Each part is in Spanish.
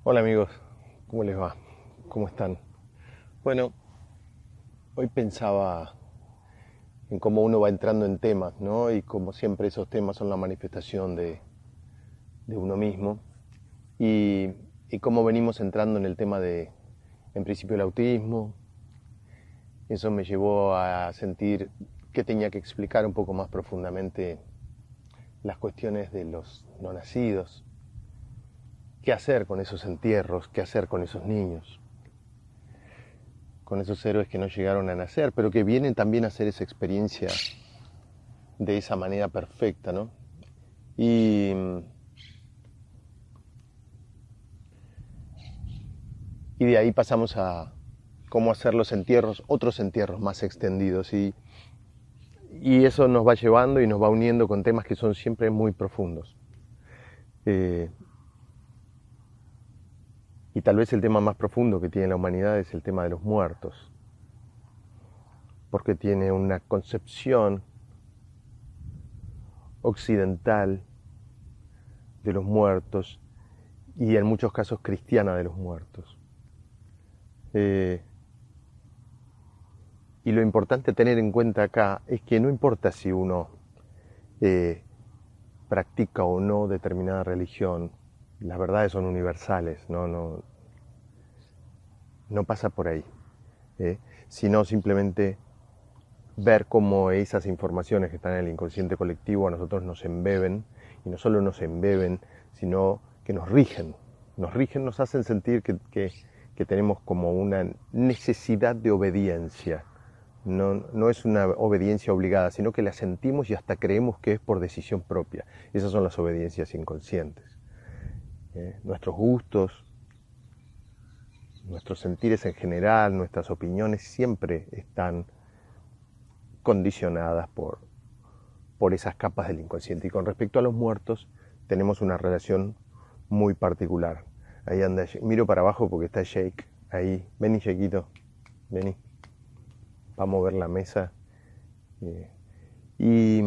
Hola amigos, ¿cómo les va? ¿Cómo están? Bueno, hoy pensaba en cómo uno va entrando en temas, ¿no? Y como siempre esos temas son la manifestación de uno mismo. Y, y cómo venimos entrando en el tema en principio, el autismo. Eso me llevó a sentir que tenía que explicar un poco más profundamente las cuestiones de los no nacidos. ¿Qué hacer con esos entierros? ¿Qué hacer con esos niños? Con esos héroes que no llegaron a nacer, pero que vienen también a hacer esa experiencia de esa manera perfecta, ¿no? Y, y de ahí pasamos a cómo hacer los entierros, otros entierros más extendidos. Y eso nos va llevando y nos va uniendo con temas que son siempre muy profundos. Eh, y tal vez el tema más profundo que tiene la humanidad es el tema de los muertos, porque tiene una concepción occidental de los muertos y en muchos casos cristiana de los muertos. Eh, y lo importante a tener en cuenta acá es que no importa si uno eh, practica o no determinada religión, las verdades son universales, no pasa por ahí, ¿eh? Sino simplemente ver cómo esas informaciones que están en el inconsciente colectivo a nosotros nos embeben, y no solo nos embeben, sino que nos rigen, nos hacen sentir que tenemos como una necesidad de obediencia. No es una obediencia obligada, sino que la sentimos y hasta creemos que es por decisión propia. Esas son las obediencias inconscientes. Nuestros gustos, nuestros sentires en general, nuestras opiniones siempre están condicionadas por esas capas del inconsciente. Y con respecto a los muertos, tenemos una relación muy particular. Ahí anda, miro para abajo porque está Jake. Ahí, vení, Jakeito, vení. Va a mover la mesa. Eh, y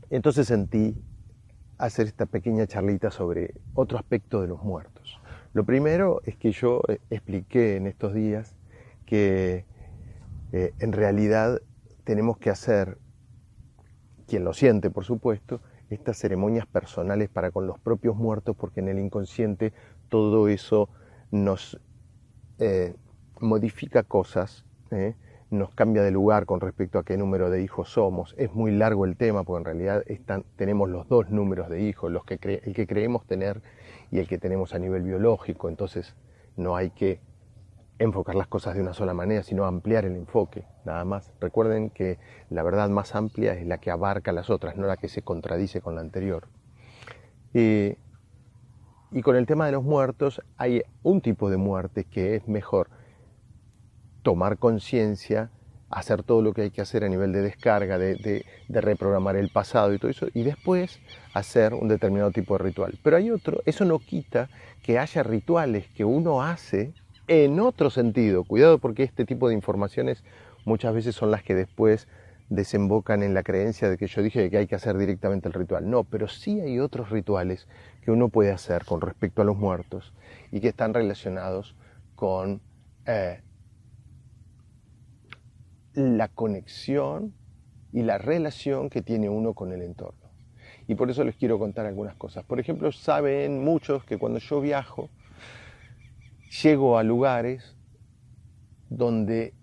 entonces sentí hacer esta pequeña charlita sobre otro aspecto de los muertos. Lo primero es que yo expliqué en estos días que en realidad tenemos que hacer, quien lo siente por supuesto, estas ceremonias personales para con los propios muertos, porque en el inconsciente todo eso nos modifica cosas, nos cambia de lugar con respecto a qué número de hijos somos. Es muy largo el tema, porque en realidad tenemos los dos números de hijos, el que creemos tener y el que tenemos a nivel biológico. Entonces no hay que enfocar las cosas de una sola manera, sino ampliar el enfoque, nada más. Recuerden que la verdad más amplia es la que abarca las otras, no la que se contradice con la anterior. Eh, y con el tema de los muertos, hay un tipo de muerte que es mejor tomar conciencia, hacer todo lo que hay que hacer a nivel de descarga, de reprogramar el pasado y todo eso, y después hacer un determinado tipo de ritual. Pero hay otro, eso no quita que haya rituales que uno hace en otro sentido. Cuidado, porque este tipo de informaciones muchas veces son las que después desembocan en la creencia de que yo dije que hay que hacer directamente el ritual. No, pero sí hay otros rituales que uno puede hacer con respecto a los muertos y que están relacionados con la conexión y la relación que tiene uno con el entorno. Y por eso les quiero contar algunas cosas. Por ejemplo, saben muchos que cuando yo viajo, llego a lugares donde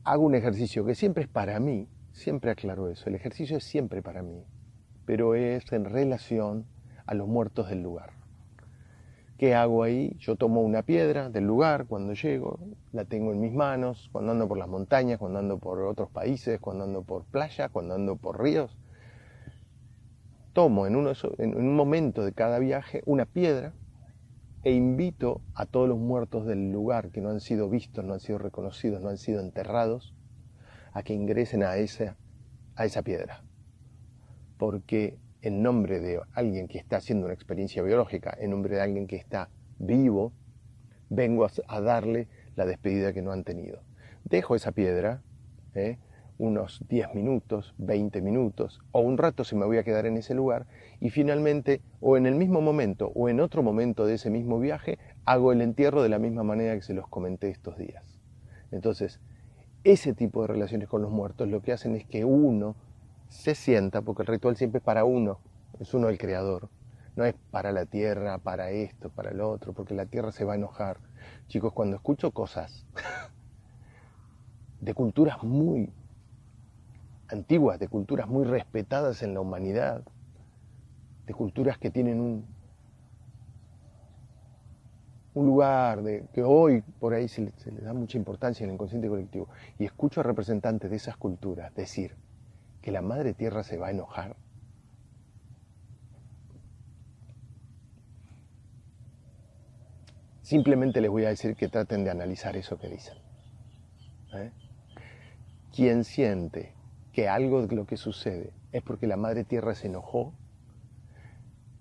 hago un ejercicio que siempre es para mí, siempre aclaro eso, el ejercicio es siempre para mí, pero es en relación a los muertos del lugar. ¿Qué hago ahí? Yo tomo una piedra del lugar cuando llego, la tengo en mis manos, cuando ando por las montañas, cuando ando por otros países, cuando ando por playa, cuando ando por ríos. Tomo en un momento de cada viaje una piedra e invito a todos los muertos del lugar que no han sido vistos, no han sido reconocidos, no han sido enterrados, a que ingresen a esa piedra. Porque en nombre de alguien que está haciendo una experiencia biológica, en nombre de alguien que está vivo, vengo a darle la despedida que no han tenido. Dejo esa piedra, ¿eh? unos 10 minutos, 20 minutos, o un rato si me voy a quedar en ese lugar, y finalmente, o en el mismo momento, o en otro momento de ese mismo viaje, hago el entierro de la misma manera que se los comenté estos días. Entonces, ese tipo de relaciones con los muertos lo que hacen es que uno se sienta, porque el ritual siempre es para uno, es uno el creador, no es para la tierra, para esto, para lo otro, porque la tierra se va a enojar. Chicos, cuando escucho cosas de culturas muy antiguas, de culturas muy respetadas en la humanidad, de culturas que tienen un lugar que hoy por ahí se le da mucha importancia en el inconsciente colectivo, y escucho a representantes de esas culturas decir que la madre tierra se va a enojar, simplemente les voy a decir que traten de analizar eso que dicen. Quien siente que algo de lo que sucede es porque la madre tierra se enojó,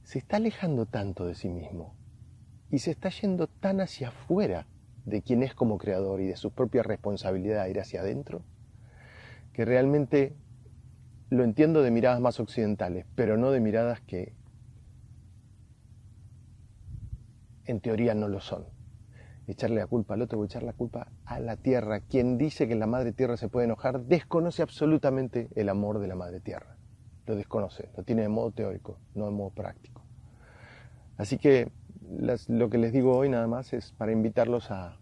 se está alejando tanto de sí mismo y se está yendo tan hacia afuera de quien es como creador y de su propia responsabilidad de ir hacia adentro, que realmente lo entiendo de miradas más occidentales, pero no de miradas que en teoría no lo son. Echarle la culpa al otro o echar la culpa a la tierra. Quien dice que la madre tierra se puede enojar desconoce absolutamente el amor de la madre tierra. Lo desconoce, lo tiene de modo teórico, no de modo práctico. Así que lo que les digo hoy nada más es para invitarlos a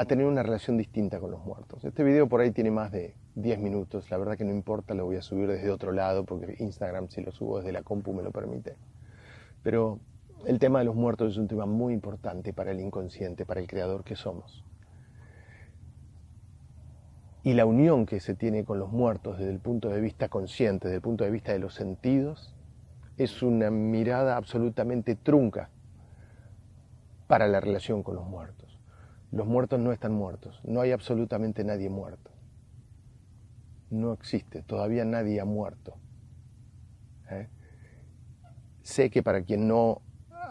tener una relación distinta con los muertos. Este video por ahí tiene más de 10 minutos, la verdad que no importa, lo voy a subir desde otro lado porque Instagram, si lo subo desde la compu, me lo permite. Pero el tema de los muertos es un tema muy importante para el inconsciente, para el creador que somos. Y la unión que se tiene con los muertos desde el punto de vista consciente, desde el punto de vista de los sentidos, es una mirada absolutamente trunca para la relación con los muertos. Los muertos no están muertos, no hay absolutamente nadie muerto. No existe, todavía nadie ha muerto. Sé que para quien no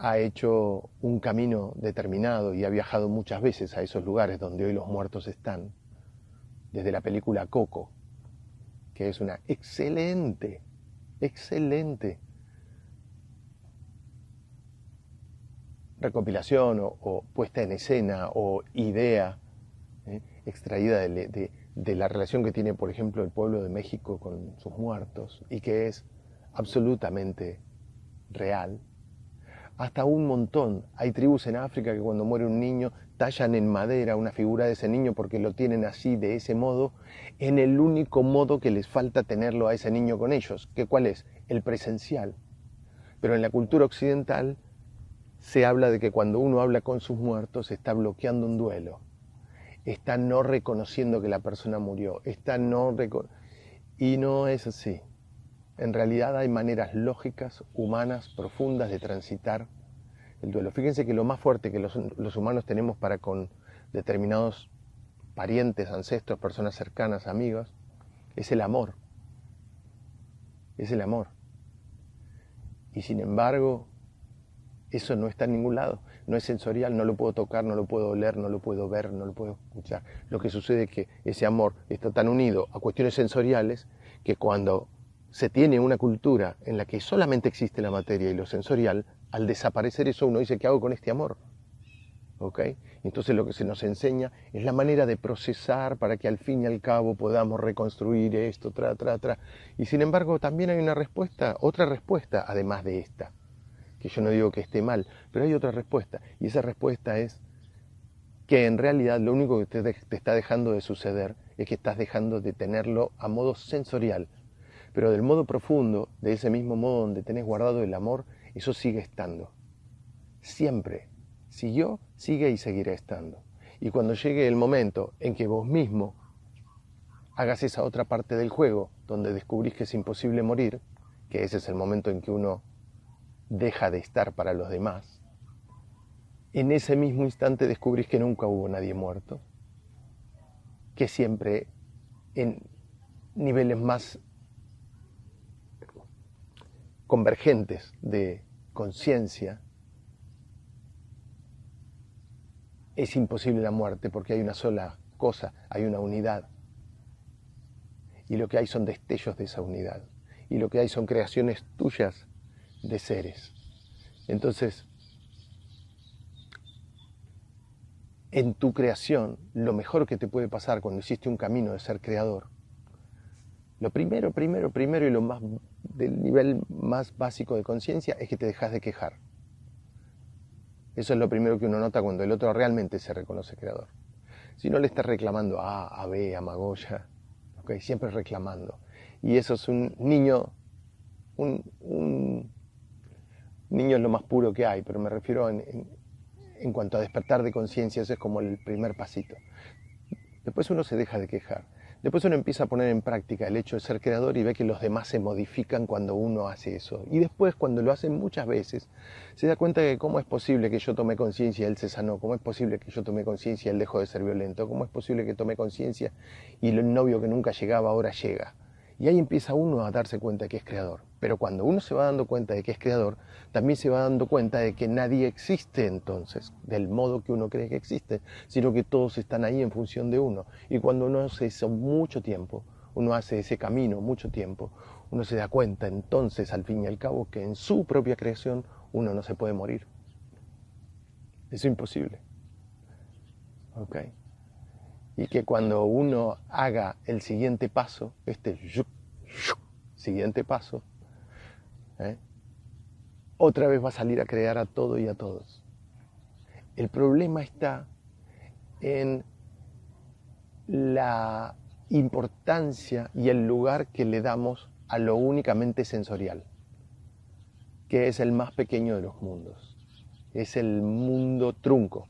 ha hecho un camino determinado y ha viajado muchas veces a esos lugares donde hoy los muertos están, desde la película Coco, que es una excelente recopilación o puesta en escena o idea extraída de la relación que tiene, por ejemplo, el pueblo de México con sus muertos y que es absolutamente real, hasta un montón. Hay tribus en África que cuando muere un niño tallan en madera una figura de ese niño porque lo tienen así, de ese modo, en el único modo que les falta tenerlo a ese niño con ellos, que ¿cuál es? El presencial. Pero en la cultura occidental se habla de que cuando uno habla con sus muertos está bloqueando un duelo, está no reconociendo que la persona murió, y no es así. En realidad hay maneras lógicas, humanas, profundas de transitar el duelo. Fíjense que lo más fuerte que los humanos tenemos para con determinados parientes, ancestros, personas cercanas, amigos, es el amor. Es el amor. Y sin embargo, eso no está en ningún lado. No es sensorial, no lo puedo tocar, no lo puedo oler, no lo puedo ver, no lo puedo escuchar. Lo que sucede es que ese amor está tan unido a cuestiones sensoriales que cuando se tiene una cultura en la que solamente existe la materia y lo sensorial, al desaparecer eso uno dice, ¿qué hago con este amor? ¿Ok? Entonces lo que se nos enseña es la manera de procesar para que al fin y al cabo podamos reconstruir esto, Y sin embargo también hay una respuesta, otra respuesta además de esta, que yo no digo que esté mal, pero hay otra respuesta. Y esa respuesta es que en realidad lo único que te está dejando de suceder es que estás dejando de tenerlo a modo sensorial. Pero del modo profundo, de ese mismo modo donde tenés guardado el amor, eso sigue estando. Siempre. Siguió, sigue y seguirá estando. Y cuando llegue el momento en que vos mismo hagas esa otra parte del juego, donde descubrís que es imposible morir, que ese es el momento en que uno deja de estar para los demás, en ese mismo instante descubrís que nunca hubo nadie muerto, que siempre en niveles más convergentes de conciencia es imposible la muerte porque hay una sola cosa, hay una unidad, y lo que hay son destellos de esa unidad, y lo que hay son creaciones tuyas de seres. Entonces, en tu creación, lo mejor que te puede pasar cuando hiciste un camino de ser creador, lo primero y lo más del nivel más básico de conciencia es que te dejas de quejar. Eso es lo primero que uno nota cuando el otro realmente se reconoce creador. Si no le estás reclamando a B, a Magoya, ¿okay? Siempre reclamando. Y eso es un niño, un niño es lo más puro que hay, pero me refiero en cuanto a despertar de conciencia, ese es como el primer pasito. Después uno se deja de quejar. Después uno empieza a poner en práctica el hecho de ser creador y ve que los demás se modifican cuando uno hace eso. Y después, cuando lo hacen muchas veces, se da cuenta de cómo es posible que yo tome conciencia y él se sanó, cómo es posible que yo tome conciencia y él dejó de ser violento, cómo es posible que tome conciencia y el novio que nunca llegaba ahora llega. Y ahí empieza uno a darse cuenta de que es creador. Pero cuando uno se va dando cuenta de que es creador, también se va dando cuenta de que nadie existe entonces, del modo que uno cree que existe, sino que todos están ahí en función de uno. Y cuando uno hace eso mucho tiempo, uno hace ese camino mucho tiempo, uno se da cuenta entonces, al fin y al cabo, que en su propia creación uno no se puede morir. Eso es imposible. ¿Ok? Y que cuando uno haga el siguiente paso, siguiente paso, otra vez va a salir a crear a todo y a todos. El problema está en la importancia y el lugar que le damos a lo únicamente sensorial, que es el más pequeño de los mundos. Es el mundo trunco,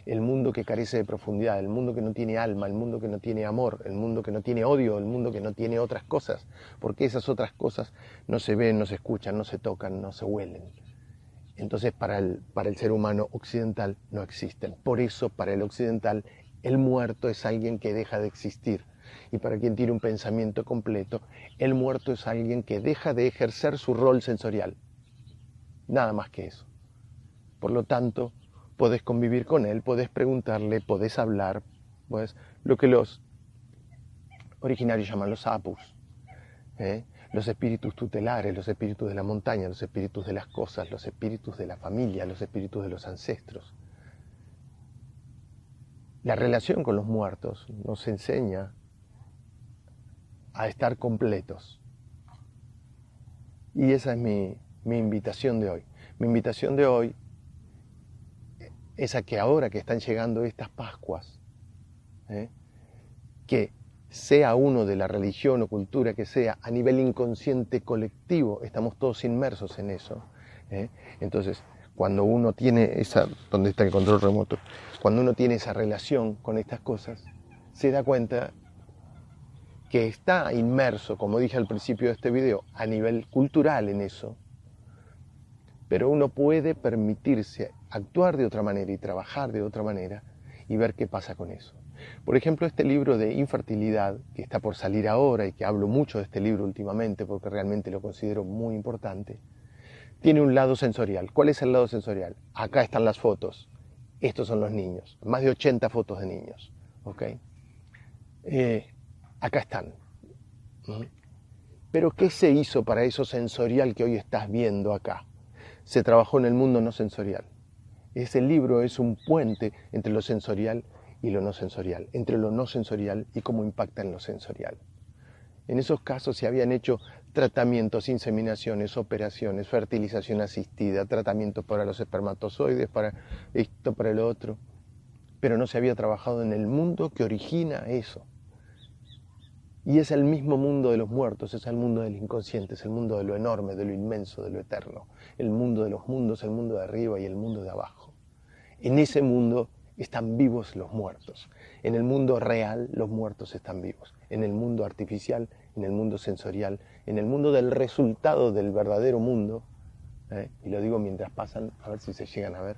el mundo que carece de profundidad, el mundo que no tiene alma, el mundo que no tiene amor, el mundo que no tiene odio, el mundo que no tiene otras cosas, porque esas otras cosas no se ven, no se escuchan, no se tocan, no se huelen. Entonces para el ser humano occidental no existen. Por eso para el occidental el muerto es alguien que deja de existir. Y para quien tiene un pensamiento completo, el muerto es alguien que deja de ejercer su rol sensorial. Nada más que eso. Por lo tanto, podés convivir con él, podés preguntarle, podés hablar, pues lo que los originarios llaman los apus, los espíritus tutelares, los espíritus de la montaña, los espíritus de las cosas, los espíritus de la familia, los espíritus de los ancestros. La relación con los muertos nos enseña a estar completos. Y esa es mi invitación de hoy. Mi invitación de hoy es a que ahora que están llegando estas Pascuas, que sea uno de la religión o cultura que sea, a nivel inconsciente colectivo, estamos todos inmersos en eso. Entonces, cuando uno tiene esa, ¿dónde está el control remoto? Cuando uno tiene esa relación con estas cosas, se da cuenta que está inmerso, como dije al principio de este video, a nivel cultural en eso, pero uno puede permitirse actuar de otra manera y trabajar de otra manera y ver qué pasa con eso. Por ejemplo, este libro de infertilidad, que está por salir ahora y que hablo mucho de este libro últimamente porque realmente lo considero muy importante, tiene un lado sensorial. ¿Cuál es el lado sensorial? Acá están las fotos. Estos son los niños. Más de 80 fotos de niños. ¿Okay? Acá están. Pero ¿qué se hizo para eso sensorial que hoy estás viendo acá? Se trabajó en el mundo no sensorial. Ese libro es un puente entre lo sensorial y lo no sensorial, entre lo no sensorial y cómo impacta en lo sensorial. En esos casos se habían hecho tratamientos, inseminaciones, operaciones, fertilización asistida, tratamientos para los espermatozoides, para esto, para el otro, pero no se había trabajado en el mundo que origina eso. Y es el mismo mundo de los muertos, es el mundo del inconsciente, es el mundo de lo enorme, de lo inmenso, de lo eterno, el mundo de los mundos, el mundo de arriba y el mundo de abajo. En ese mundo están vivos los muertos. En el mundo real los muertos están vivos. En el mundo artificial, en el mundo sensorial, en el mundo del resultado del verdadero mundo, y lo digo mientras pasan, a ver si se llegan a ver,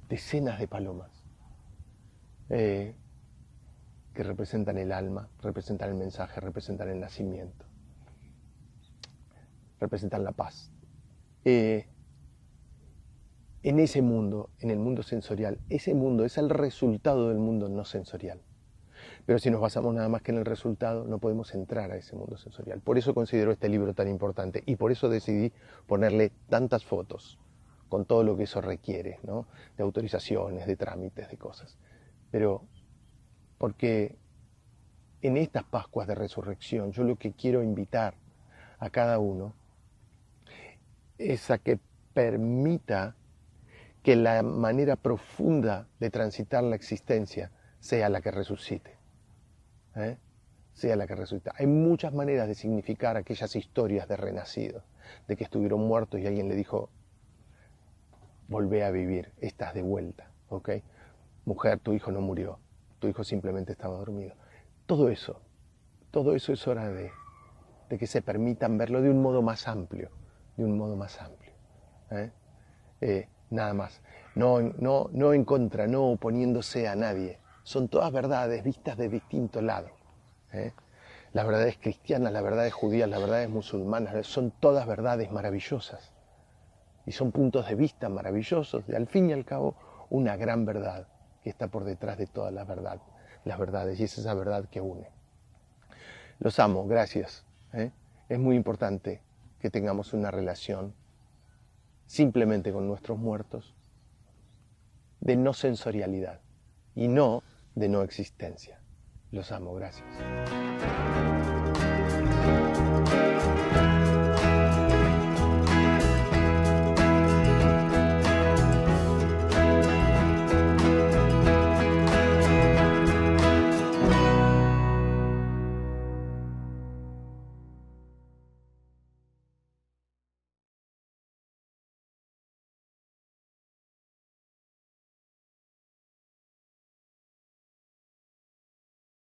decenas de palomas que representan el alma, representan el mensaje, representan el nacimiento, representan la paz. En ese mundo, en el mundo sensorial, ese mundo es el resultado del mundo no sensorial. Pero si nos basamos nada más que en el resultado, no podemos entrar a ese mundo sensorial. Por eso considero este libro tan importante y por eso decidí ponerle tantas fotos, con todo lo que eso requiere, ¿no? De autorizaciones, de trámites, de cosas. Pero porque en estas Pascuas de Resurrección yo lo que quiero invitar a cada uno es a que permita que la manera profunda de transitar la existencia sea la que resucite. Sea la que resucita. Hay muchas maneras de significar aquellas historias de renacidos, de que estuvieron muertos y alguien le dijo, volvé a vivir, estás de vuelta, ¿ok? Mujer, tu hijo no murió, tu hijo simplemente estaba dormido. Todo eso es hora de que se permitan verlo de un modo más amplio, nada más. No en contra, no oponiéndose a nadie. Son todas verdades vistas de distinto lado. Las verdades cristianas, las verdades judías, las verdades musulmanas, son todas verdades maravillosas. Y son puntos de vista maravillosos, de al fin y al cabo una gran verdad que está por detrás de todas las verdades, y es esa verdad que une. Los amo, gracias. Es muy importante que tengamos una relación simplemente con nuestros muertos, de no sensorialidad y no de no existencia. Los amo, gracias.